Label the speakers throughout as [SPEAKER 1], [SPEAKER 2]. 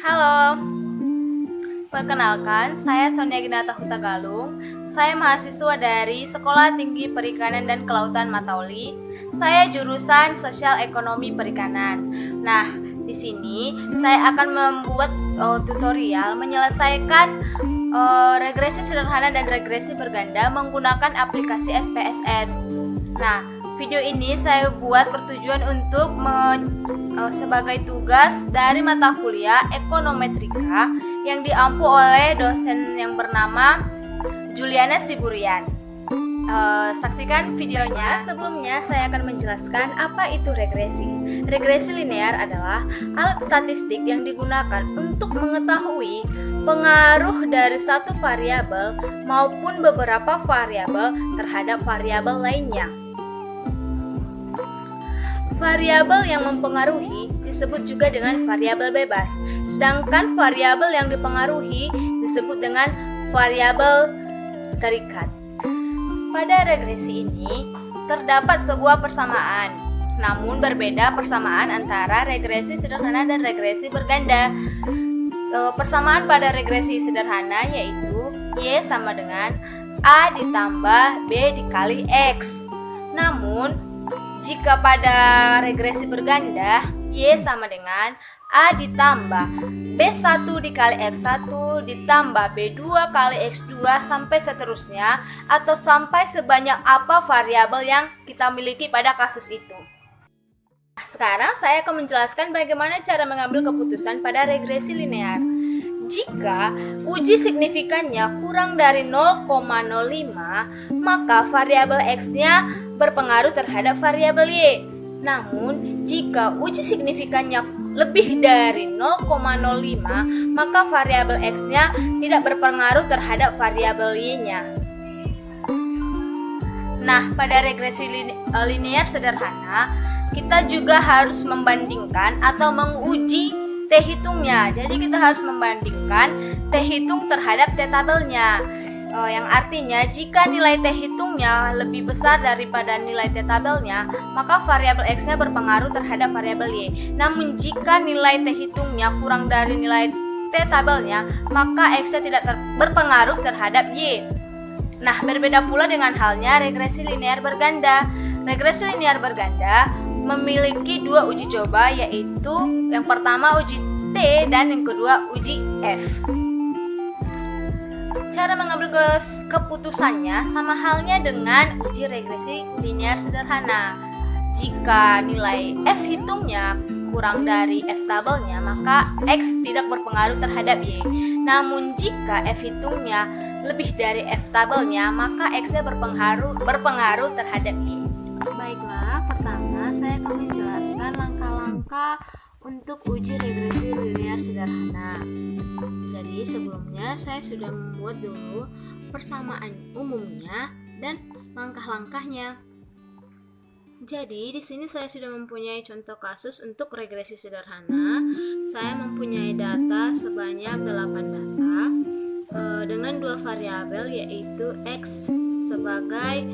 [SPEAKER 1] Halo, perkenalkan saya Sonia Ginata Hutagalung. Saya mahasiswa dari Sekolah Tinggi Perikanan dan Kelautan Matauli. Saya jurusan Sosial Ekonomi Perikanan. Nah, di sini saya akan membuat tutorial menyelesaikan regresi sederhana dan regresi berganda menggunakan aplikasi SPSS. Nah, video ini saya buat bertujuan untuk sebagai tugas dari mata kuliah Ekonometrika yang diampu oleh dosen yang bernama Juliana Siburian. Saksikan videonya. Sebelumnya saya akan menjelaskan apa itu regresi. Regresi linear adalah alat statistik yang digunakan untuk mengetahui pengaruh dari satu variabel maupun beberapa variabel terhadap variabel lainnya. Variabel yang mempengaruhi disebut juga dengan variabel bebas, sedangkan variabel yang dipengaruhi disebut dengan variabel terikat. Pada regresi ini terdapat sebuah persamaan, namun berbeda persamaan antara regresi sederhana dan regresi berganda. Persamaan pada regresi sederhana yaitu Y sama dengan A ditambah B dikali X. Namun jika pada regresi berganda, Y sama dengan A ditambah B1 dikali X1 ditambah B2 kali X2 sampai seterusnya, atau sampai sebanyak apa variabel yang kita miliki pada kasus itu. Sekarang saya akan menjelaskan bagaimana cara mengambil keputusan pada regresi linear. Jika uji signifikannya kurang dari 0,05, maka variabel X-nya berpengaruh terhadap variabel Y. Namun, jika uji signifikannya lebih dari 0,05, maka variabel X-nya tidak berpengaruh terhadap variabel Y-nya. Nah, pada regresi linear sederhana, kita juga harus membandingkan atau menguji T-hitungnya. Jadi kita harus membandingkan T-hitung terhadap T-tabelnya. Yang artinya jika nilai T-hitungnya lebih besar daripada nilai T-tabelnya, maka variabel X-nya berpengaruh terhadap variabel Y. Namun jika nilai T-hitungnya kurang dari nilai T-tabelnya, maka X-nya tidak berpengaruh terhadap Y. Nah, berbeda pula dengan halnya regresi linear berganda. Regresi linear berganda memiliki dua uji coba, yaitu yang pertama uji T dan yang kedua uji F. Cara mengambil keputusannya sama halnya dengan uji regresi linear sederhana. Jika nilai F hitungnya kurang dari F tabelnya, maka X tidak berpengaruh terhadap Y. Namun jika F hitungnya lebih dari F tabelnya, maka X-nya berpengaruh terhadap Y. Baiklah, pertama saya akan menjelaskan langkah-langkah untuk uji regresi linear sederhana. Jadi sebelumnya saya sudah membuat dulu persamaan umumnya dan langkah-langkahnya. Jadi di sini saya sudah mempunyai contoh kasus untuk regresi sederhana. Saya mempunyai data sebanyak 8 data dengan dua variabel, yaitu X sebagai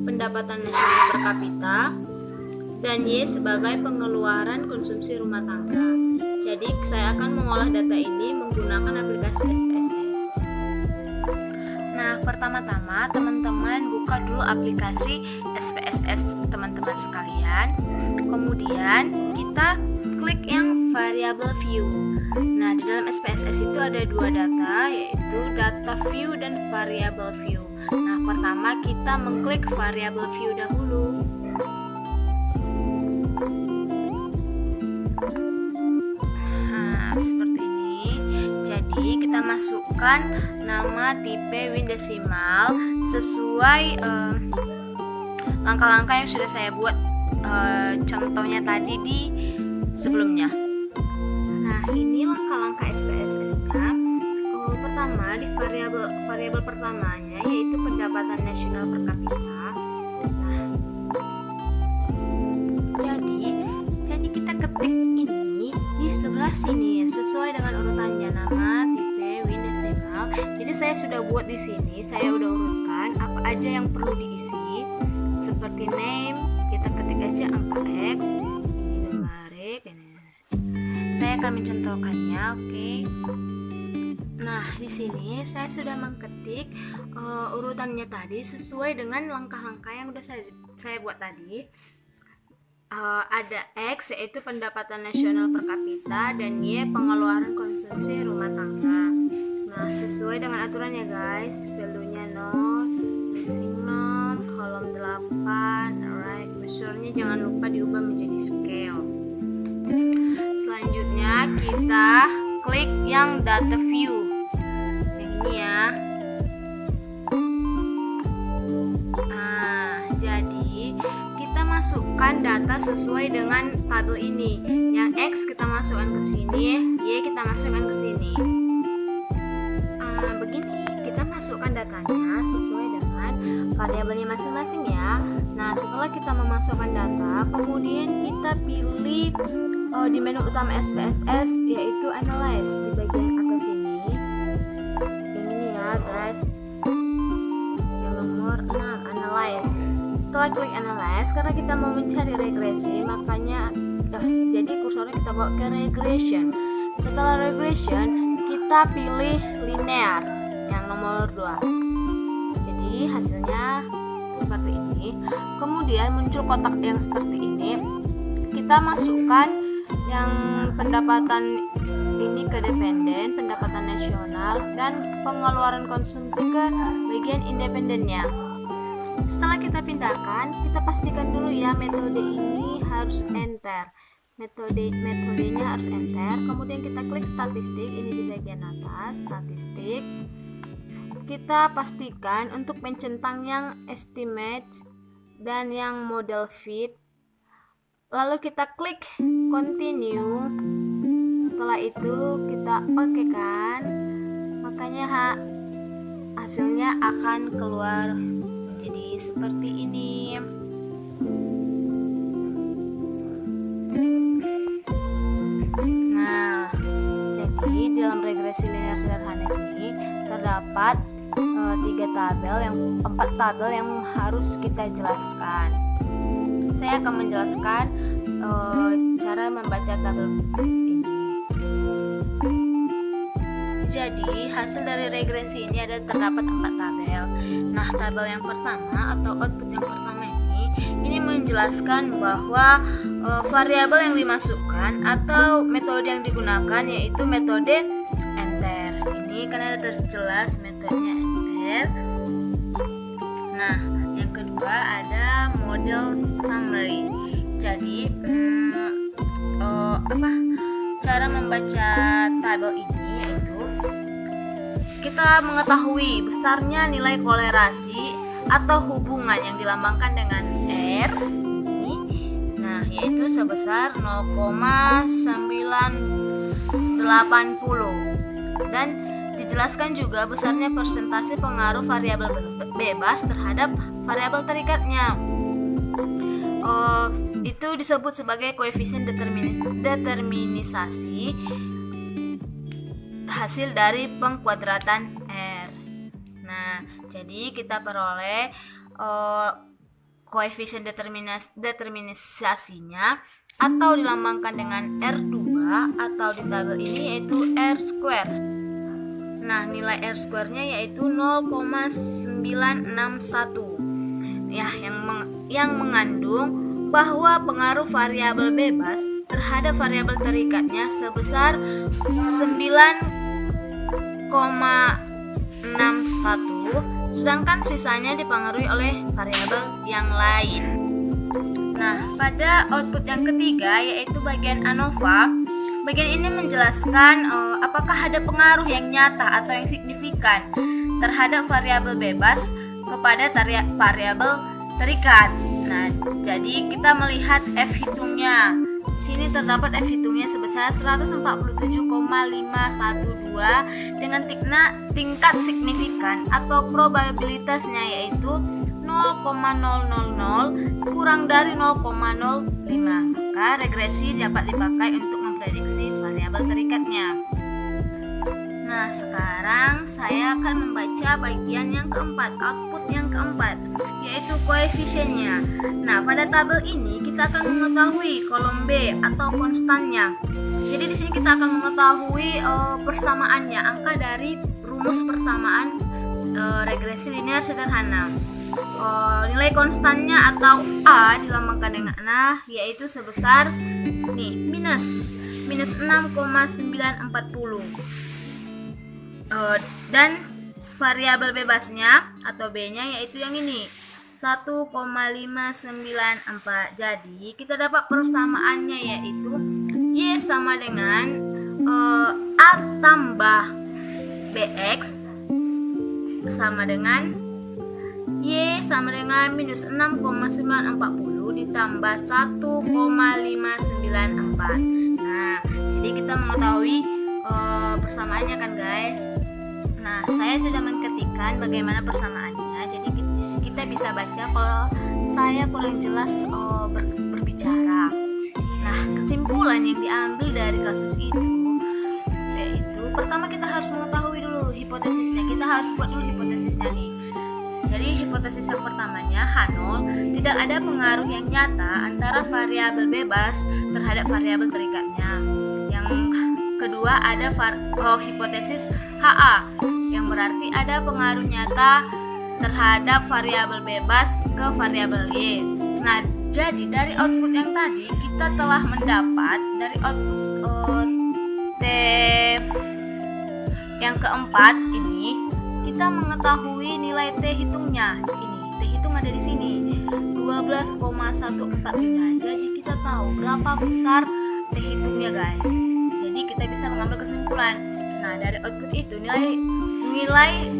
[SPEAKER 1] pendapatan nasional per kapita dan Y sebagai pengeluaran konsumsi rumah tangga. Jadi saya akan mengolah data ini menggunakan aplikasi SPSS. Nah, pertama-tama teman-teman buka dulu aplikasi SPSS teman-teman sekalian. Kemudian kita klik yang variable view. Nah, di dalam SPSS itu ada dua data, yaitu data view dan variable view. Nah, pertama kita mengklik variable view dahulu. Nah, seperti ini. Jadi kita masukkan nama, tipe, win desimal sesuai langkah-langkah yang sudah saya buat contohnya tadi di sebelumnya. Nah, ini langkah-langkah SPSS-nya. Pertama, di variabel pertamanya yaitu pendapatan nasional per kapita. Nah, jadi kita ketik ini di sebelah sini sesuai dengan urutannya, nama, tipe, win, desimal. Jadi saya sudah buat di sini, saya udah urutkan apa aja yang perlu diisi. Seperti name, kita ketik aja angka X, ini numerik, ini Saya akan mencontohkannya, oke. Nah, di sini saya sudah mengketik urutannya tadi sesuai dengan langkah-langkah yang udah saya buat tadi. Ada X yaitu pendapatan nasional per kapita dan Y pengeluaran konsumsi rumah tangga. Nah, sesuai dengan aturannya guys, value-nya 0, missing 0, kolom 8, alright, kursornya jangan lupa diubah menjadi scale. Selanjutnya kita klik yang data view yang ini ya. Jadi kita masukkan data sesuai dengan tabel ini. Yang X kita masukkan ke sini, Y kita masukkan ke sini. Begini kita masukkan datanya sesuai dengan variabelnya masing-masing ya. Nah, setelah kita memasukkan data, kemudian kita pilih di menu utama SPSS yaitu Analyze di bagian atas ini. Yang ini ya guys, yang nomor 6, Analyze. Setelah klik Analyze, karena kita mau mencari regresi, makanya jadi kursornya kita bawa ke Regression. Setelah Regression, kita pilih Linear yang nomor 2. Jadi hasilnya seperti ini. Kemudian muncul kotak yang seperti ini. Kita masukkan yang pendapatan ini ke dependen, pendapatan nasional, dan pengeluaran konsumsi ke bagian independennya. Setelah kita pindahkan, kita pastikan dulu ya metode ini harus enter. Metodenya harus enter. Kemudian kita klik statistik, ini di bagian atas, statistik. Kita pastikan untuk mencentang yang estimate dan yang model fit. Lalu kita klik continue. Setelah itu kita oke kan, makanya hasilnya akan keluar jadi seperti ini. Nah, jadi dalam regresi linear sederhana ini terdapat 4 tabel yang harus kita jelaskan. Saya akan menjelaskan cara membaca tabel ini. Jadi hasil dari regresi ini terdapat 4 tabel. Nah, tabel yang pertama atau output yang pertama ini menjelaskan bahwa variabel yang dimasukkan atau metode yang digunakan yaitu metode enter. Ini kan ada terjelas metodenya enter. Nah, yang kedua ada model summary. Jadi cara membaca tabel ini yaitu kita mengetahui besarnya nilai kolerasi atau hubungan yang dilambangkan dengan R ini, nah yaitu sebesar 0,980 dan dijelaskan juga besarnya persentase pengaruh variabel bebas terhadap variabel terikatnya. Itu disebut sebagai koefisien determinisasi hasil dari pengkuadratan R. Nah, jadi kita peroleh koefisien determinisasinya atau dilambangkan dengan R2 atau di tabel ini yaitu R square. Nah, nilai R square-nya yaitu 0,961 ya, yang mengandung bahwa pengaruh variabel bebas terhadap variabel terikatnya sebesar 9,61, sedangkan sisanya dipengaruhi oleh variabel yang lain. Nah, pada output yang ketiga yaitu bagian ANOVA, bagian ini menjelaskan apakah ada pengaruh yang nyata atau yang signifikan terhadap variabel bebas kepada variabel terikat. Nah, jadi kita melihat F hitungnya. Di sini terdapat F hitungnya sebesar 147,512 dengan tingkat signifikan atau probabilitasnya yaitu 0,000 kurang dari 0,05. Maka regresi dapat dipakai untuk memprediksi variabel terikatnya. Nah, sekarang saya akan membaca bagian yang keempat, output yang keempat, yaitu koefisiennya. Nah, pada tabel ini kita akan mengetahui kolom B atau konstannya. Jadi di sini kita akan mengetahui persamaannya, angka dari rumus persamaan regresi linear sederhana. Nilai konstannya atau A dilambangkan dengan A, yaitu sebesar minus 6,940. Dan variabel bebasnya atau B-nya yaitu yang ini 1,594. Jadi kita dapat persamaannya yaitu Y sama dengan A tambah BX sama dengan Y sama dengan minus 6,940 ditambah 1,594. Nah, jadi kita mengetahui persamaannya kan guys. Nah, saya sudah menketikkan bagaimana persamaannya. Jadi kita bisa baca kalau saya kurang jelas berbicara. Nah, kesimpulan yang diambil dari kasus itu yaitu pertama kita harus mengetahui dulu hipotesisnya. Kita harus buat dulu hipotesisnya nih. Jadi hipotesis yang pertamanya H0 tidak ada pengaruh yang nyata antara variabel bebas terhadap variabel terikatnya. Yang kedua ada hipotesis HA yang berarti ada pengaruh nyata terhadap variabel bebas ke variabel Y. Nah, jadi dari output yang tadi kita telah mendapat dari output T yang keempat ini kita mengetahui nilai T hitungnya. Ini T hitung ada di sini 12,145. Jadi kita tahu berapa besar T hitungnya guys. Jadi kita bisa mengambil kesimpulan. Nah, dari output itu nilai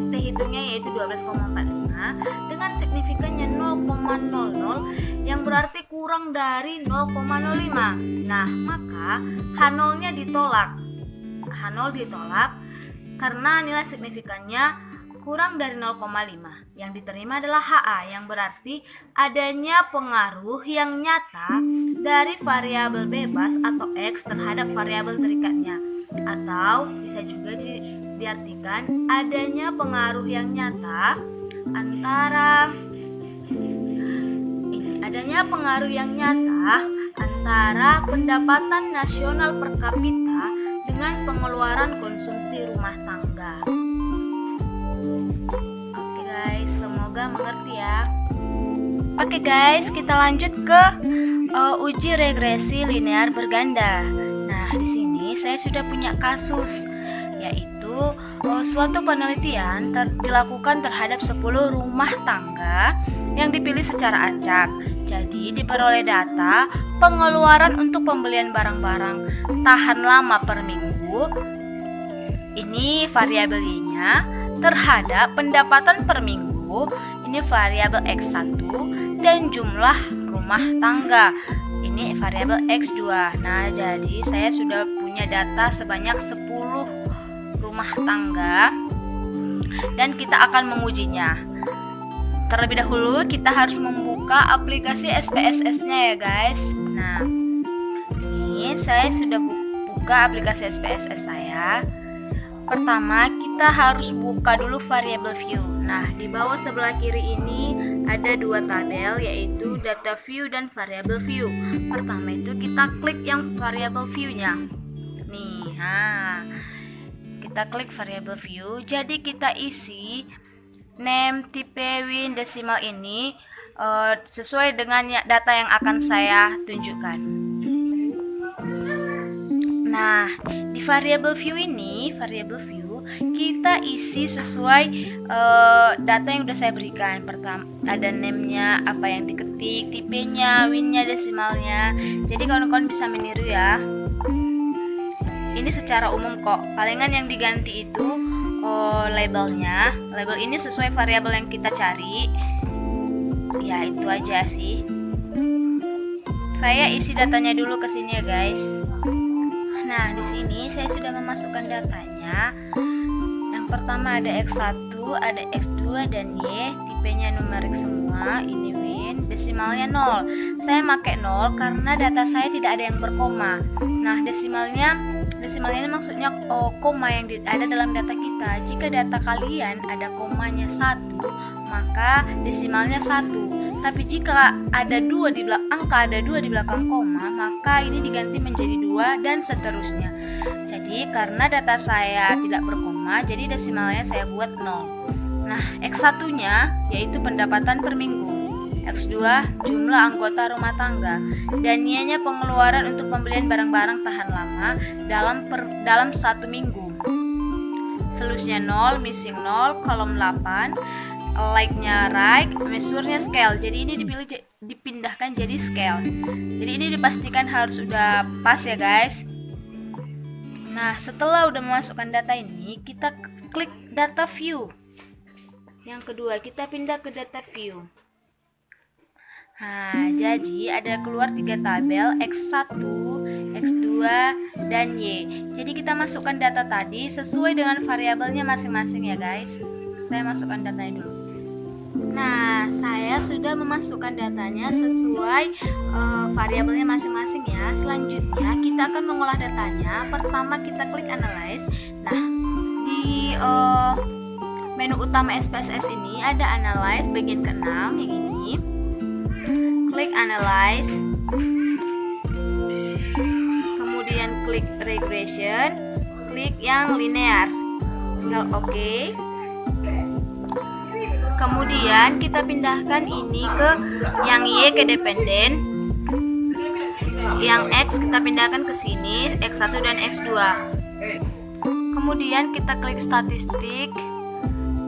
[SPEAKER 1] T hitungnya yaitu 12,45 dengan signifikannya 0,00 yang berarti kurang dari 0,05. Nah, maka H0-nya ditolak. H0 ditolak karena nilai signifikannya kurang dari 0,5. Yang diterima adalah HA yang berarti adanya pengaruh yang nyata dari variabel bebas atau X terhadap variabel terikatnya. Atau bisa juga diartikan adanya pengaruh yang nyata antara pendapatan nasional per kapita dengan pengeluaran konsumsi rumah tangga. Oke guys, semoga mengerti ya. Oke guys, kita lanjut ke uji regresi linear berganda. Nah, di sini saya sudah punya kasus, yaitu suatu penelitian dilakukan terhadap 10 rumah tangga yang dipilih secara acak. Jadi diperoleh data pengeluaran untuk pembelian barang-barang tahan lama per minggu. Ini variabel Y-nya terhadap pendapatan per minggu. Ini variabel X1 dan jumlah rumah tangga. Ini variabel X2. Nah, jadi saya sudah punya data sebanyak 10 rumah tangga dan kita akan mengujinya. Terlebih dahulu kita harus membuka aplikasi SPSS-nya ya guys. Nah, ini saya sudah buka aplikasi SPSS saya. Pertama, kita harus buka dulu variable view. Nah, di bawah sebelah kiri ini ada 2 tabel, yaitu data view dan variable view. Pertama itu kita klik yang variable view-nya. Nih, kita klik variable view. Jadi kita isi name, tipe, win, desimal ini sesuai dengan data yang akan saya tunjukkan. Nah, di variable view kita isi sesuai data yang sudah saya berikan. Pertama ada name-nya, apa yang diketik, tipenya, win-nya, desimalnya. Jadi kawan-kawan bisa meniru ya. Ini secara umum kok. Palingan yang diganti itu labelnya. Label ini sesuai variabel yang kita cari. Ya, itu aja sih. Saya isi datanya dulu ke sini ya guys. Nah, di sini saya sudah memasukkan datanya. Yang pertama ada X1, ada X2 dan Y, tipenya numerik semua. Ini win, desimalnya 0. Saya pakai 0 karena data saya tidak ada yang berkoma. Nah, desimalnya ini maksudnya koma yang ada dalam data kita. Jika data kalian ada komanya 1, maka desimalnya 1. Tapi jika ada angka ada 2 di belakang koma, maka ini diganti menjadi 2 dan seterusnya. Jadi karena data saya tidak berkoma, jadi desimalnya saya buat 0. Nah, X1-nya yaitu pendapatan per minggu, X2 jumlah anggota rumah tangga, dan Y-nya pengeluaran untuk pembelian barang-barang tahan lama dalam 1 minggu. Values-nya 0, missing 0, kolom 8, like-nya right, measure-nya scale. Jadi ini dipindahkan jadi scale. Jadi ini dipastikan harus udah pas ya guys. Nah, setelah udah memasukkan data ini, kita klik data view. Yang kedua, kita pindah ke data view. Nah, jadi ada keluar 3 tabel, X1, X2, dan Y. Jadi kita masukkan data tadi sesuai dengan variabelnya masing-masing ya guys. Saya masukkan datanya dulu. Nah, saya sudah memasukkan datanya sesuai variabelnya masing-masing ya. Selanjutnya kita akan mengolah datanya. Pertama kita klik analyze. Nah, di menu utama SPSS ini ada analyze bagian ke-6 yang ini. Klik analyze. Kemudian klik regression, klik yang linear. Tinggal oke. Kemudian kita pindahkan ini ke yang Y ke dependen. Yang X kita pindahkan ke sini, X1 dan X2. Kemudian kita klik statistik,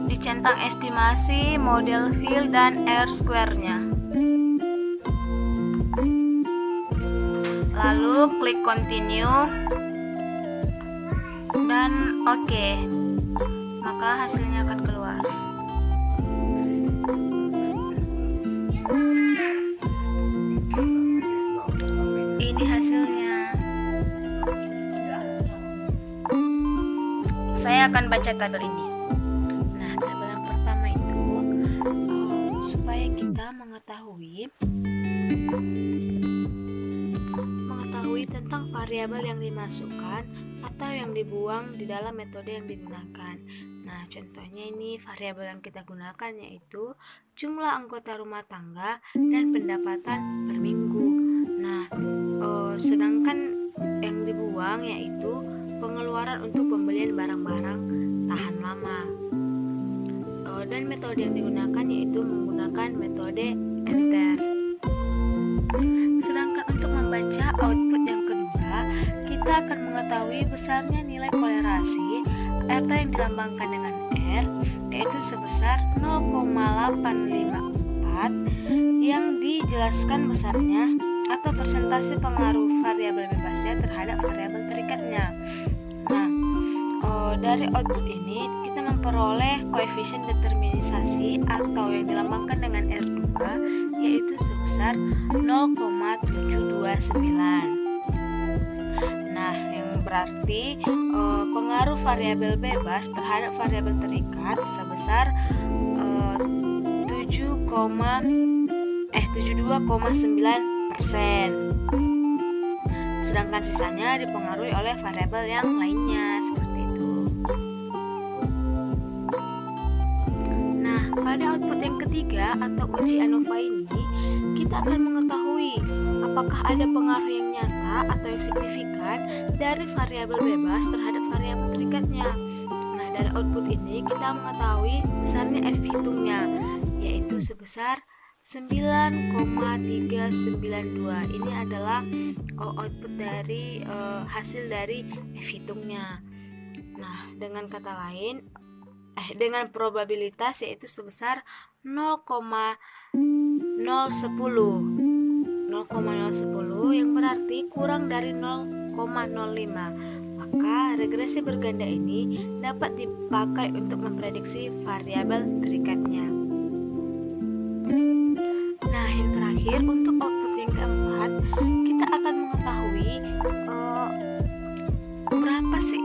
[SPEAKER 1] dicentang estimasi, model fill, dan R square-nya. Lalu klik continue dan oke. Maka hasilnya akan keluar. Ini hasilnya. Saya akan baca tabel ini. Nah, tabel yang pertama itu supaya kita mengetahui tentang variabel yang dimasukkan atau yang dibuang di dalam metode yang digunakan. Nah, contohnya ini variabel yang kita gunakan yaitu jumlah anggota rumah tangga dan pendapatan per minggu. Nah, sedangkan yang dibuang yaitu pengeluaran untuk pembelian barang-barang tahan lama. Dan metode yang digunakan yaitu menggunakan metode enter. Sedangkan untuk membaca output yang kedua, kita akan mengetahui besarnya nilai kolerasi atau yang dilambangkan dengan R, yaitu sebesar 0,854 yang dijelaskan besarnya atau persentase pengaruh variabel bebasnya terhadap variabel terikatnya. Nah, dari output ini kita memperoleh koefisien determinisasi atau yang dilambangkan dengan R2 yaitu sebesar 0,729. Nah, yang berarti pengaruh variabel bebas terhadap variabel terikat sebesar 72,9%. Sedangkan sisanya dipengaruhi oleh variabel yang lainnya seperti itu. Nah, pada output yang ketiga atau uji ANOVA ini, kita akan mengetahui apakah ada pengaruh yang nyata atau yang signifikan dari variabel bebas terhadap variabel terikatnya. Nah, dari output ini kita mengetahui besarnya F hitungnya, yaitu sebesar 9,392. Ini adalah output dari hasil dari F hitungnya. Nah, dengan kata lain, dengan probabilitas yaitu sebesar 0,010 yang berarti kurang dari 0,05. Maka regresi berganda ini dapat dipakai untuk memprediksi variabel terikatnya. Nah, yang terakhir untuk output yang keempat, kita akan mengetahui berapa sih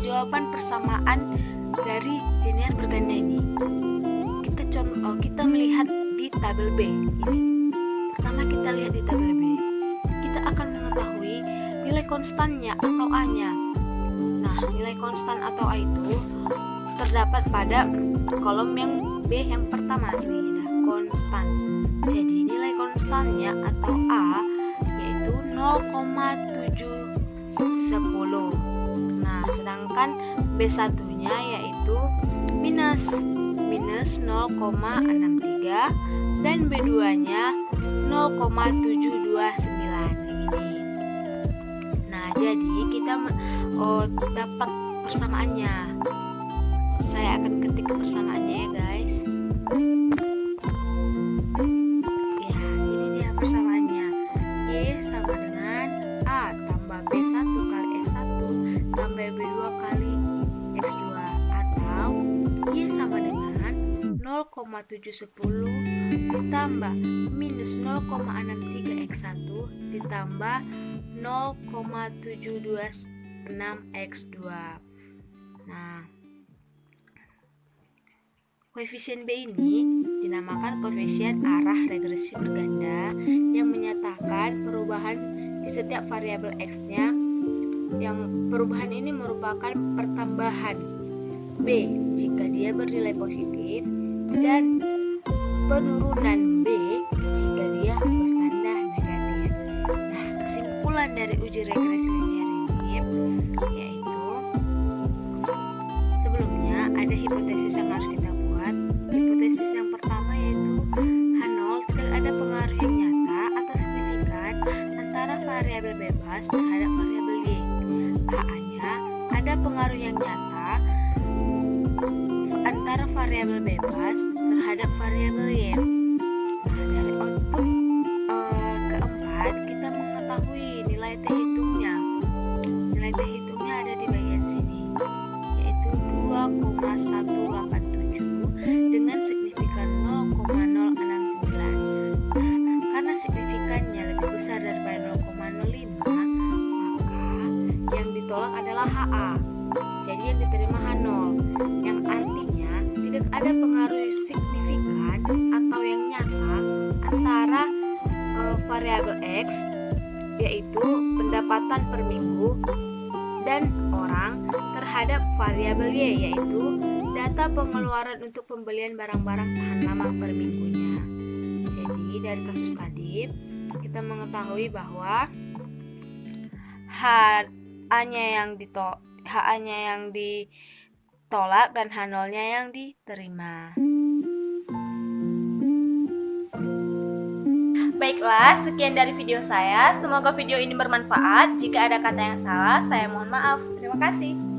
[SPEAKER 1] jawaban persamaan dari linear berganda ini. Kita melihat di tabel B ini. Pertama kita lihat di tabel B. Kita akan mengetahui nilai konstannya atau A-nya. Nah, nilai konstan atau A itu terdapat pada kolom yang B yang pertama ini. Nah, konstan. Jadi nilai konstannya atau A yaitu 0,710. Nah, sedangkan B1-nya yaitu minus 0,63 dan B2-nya 0,729 ini. Nah, jadi kita dapat persamaannya. Saya akan ketik persamaannya ya guys. Ya, ini dia persamaannya. Y sama dengan A tambah B1 kali X1 tambah B2 kali X2, atau Y sama dengan 0,710 ditambah minus 0,63 X1 ditambah 0,726 X2. Nah, koefisien B ini dinamakan koefisien arah regresi berganda yang menyatakan perubahan di setiap variabel X-nya, yang perubahan ini merupakan pertambahan B jika dia bernilai positif dan penurunan B jika dia bertanda negatif. Nah, kesimpulan dari uji regresi linear ini yaitu, sebelumnya ada hipotesis yang harus kita buat. Hipotesis yang pertama yaitu H0 tidak ada pengaruh yang nyata atau signifikan antara variabel bebas terhadap variabel Y. HA-nya ada pengaruh yang nyata antara variabel bebas terhadap variabel Y. Nah, dari output keempat kita mengetahui nilai T hitungnya. Nilai T hitungnya ada di bagian sini, yaitu 2,187 dengan signifikan 0,069. Nah, karena signifikannya lebih besar daripada 0,05, maka yang ditolak adalah HA. Jadi yang diterima H0, yang artinya tidak ada pengaruh signifikan atau yang nyata antara variabel X, yaitu pendapatan per minggu, dan orang terhadap variabel Y, yaitu data pengeluaran untuk pembelian barang-barang tahan lama per minggunya. Jadi dari kasus tadi kita mengetahui bahwa HA-nya yang ditolak dan H0-nya yang diterima. Baiklah, sekian dari video saya. Semoga video ini bermanfaat. Jika ada kata yang salah, saya mohon maaf. Terima kasih.